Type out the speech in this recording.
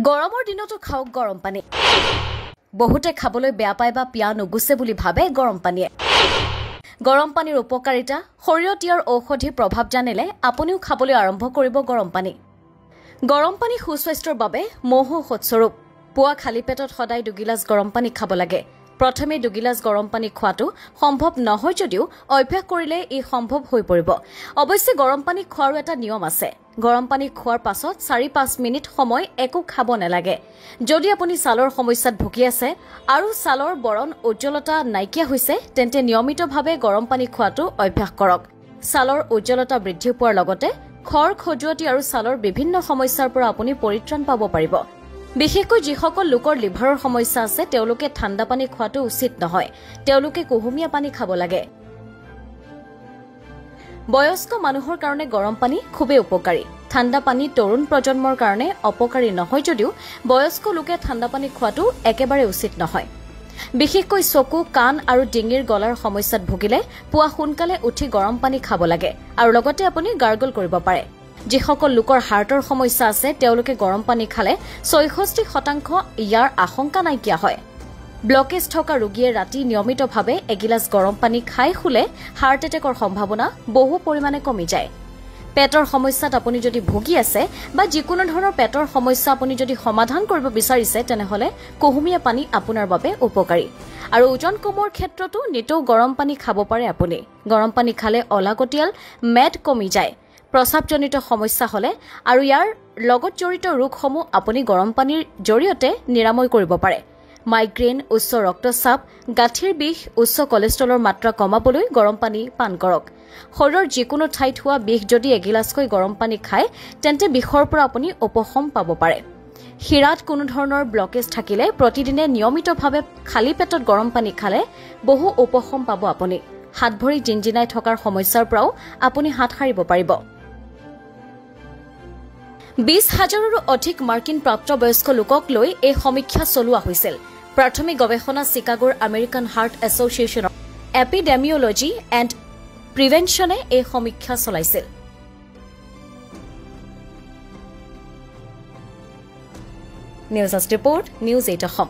গৰমৰ দিনতো খাওক গৰম পানী বহুতে খাবলৈ বেয়া পায় বা পিয়া নুগুছে বুলি ভাবে গৰম পানীয়ে গৰম পানীৰ উপকাৰিতা শৰীৰত ইয়াৰ ঔষধি প্ৰভাৱ জানিলে আপুনিও খাবলৈ আৰম্ভ কৰিব গৰম পানী সুস্বাস্থ্যৰ বাবে মহৌষধ স্বৰূপ পুৱা খালি পেটত সদায় দুগিলাস গৰম পানী খাব লাগে প্ৰথমে দুগিলাস গৰম পানী খোৱাটো সম্ভৱ নহয় যদিও অভ্যাস কৰিলে ই সম্ভৱ হৈ পৰিব অৱশ্যে গৰম পানী খোৱাৰ এটা নিয়ম আছে গৰম পানী খোৱাৰ পাছত 4-5 মিনিট সময় একো খাব নালাগে যদি আপুনি ছালৰ সমস্যাত ভুগি আছে আৰু ছালৰ বৰণ উজ্জ্বলতা নাইকিয়া হৈছে তেন্তে নিয়মিতভাৱে গৰম পানী খোৱাটো অভ্যাস কৰক ছালৰ উজ্জ্বলতা বৃদ্ধি পোৱাৰ লগতে খৰ খজুৱতি আৰু ছালৰ বিভিন্ন সমস্যাৰ পৰা আপুনি পৰিত্ৰাণ পাব পাৰিব বিশেষকৈ যিসকল লোকৰ লিভাৰৰ সমস্যা আছে তেওঁলোকে ঠাণ্ডা পানী খোৱাটো উচিত নহয় তেওঁলোকে কুহুমীয়া পানী খাব লাগে বয়স্ক মানুহৰ কাৰণে গৰম পানী খুবেই উপকাৰী ঠাণ্ডা পানী তৰুণ প্ৰজন্মৰ কাৰণে অপকাৰী নহয় যদিও বয়স্ক লোকে ঠাণ্ডা পানী খোৱাটো একেবাৰে উচিত নহয় বিশেষকৈ চকু কাণ আৰু ডিঙিৰ গলাৰ সমস্যাত ভুগিলে পুৱা সোনকালে উঠি গৰম পানী খাব লাগে আৰু লগতে আপুনি গাৰ্গল কৰিব পাৰে যিসকল লোকৰ হাৰ্টৰ সমস্যা আছে তেওঁলোকে গৰম পানী খালে 66% ইয়াৰ আশংকা নাইকিয়া হয় ব্লকেজ থকা ৰোগীয়ে ৰাতি নিয়মিতভাৱে এগিলাস গৰম পানী খাই খুলে হাৰ্ট এটেকৰ সম্ভাৱনা বহু পৰিমাণে কমি যায় পেটৰ সমস্যাত আপুনি যদি ভুগি আছে বা যিকোনো ধৰণৰ পেটৰ সমস্যা আপুনি যদি সমাধান কৰিব বিচাৰিছে তেনেহলে কুহুমীয়া পানী আপোনাৰ বাবে উপকাৰী আৰু ওজন কমৰ ক্ষেত্ৰতো নিতৌ গৰম পানী খাব পাৰে আপুনি গৰম পানী খালে অলাগতিয়াল মেদ কমি যায় প্ৰস্ৰাৱজনিত সমস্যা হলে আৰু ইয়াৰ লগত জড়িত ৰোগসমূহ আপুনি গৰম পানীৰ জৰিয়তে নিৰাময় কৰিব পাৰে মাইগ্ৰেন উচ্চ ৰক্তচাপ গাঁঠিৰ বিষ উচ্চ কোলেষ্ট্ৰলৰ মাত্ৰা কমাবলৈ গৰম পানী পান কৰক শৰীৰৰ যিকোনো ঠাইত হোৱা বিষ যদি এগিলাসকৈ গৰম পানী খায় তেন্তে বিষৰ পৰা আপুনি উপশম পাব পাৰে শিৰাত কোনো ধৰণৰ ব্লকেজ থাকিলে প্ৰতিদিনে নিয়মিতভাৱে খালী পেটত গৰম পানী খালে বহু উপশম পাব আপুনি হাত ভৰি জিনজিনাই থকাৰ সমস্যাৰ পৰাও আপুনি হাত সাৰিব পাৰিব 20,000ৰো অধিক মাৰ্কিন প্ৰাপ্তবয়স্ক লোকক লৈ এই সমীক্ষা চলোৱা হৈছিল প্ৰাথমিক গৱেষণা চিকাগোৰ আমেৰিকান হাৰ্ট এছ'চিয়েশ্যনৰ এপিডেমিঅলজি এণ্ড প্ৰিভেনশ্যনে এই সমীক্ষা চলাইছিল নিউজ ৰিপৰ্ট নিউজ 8 অসম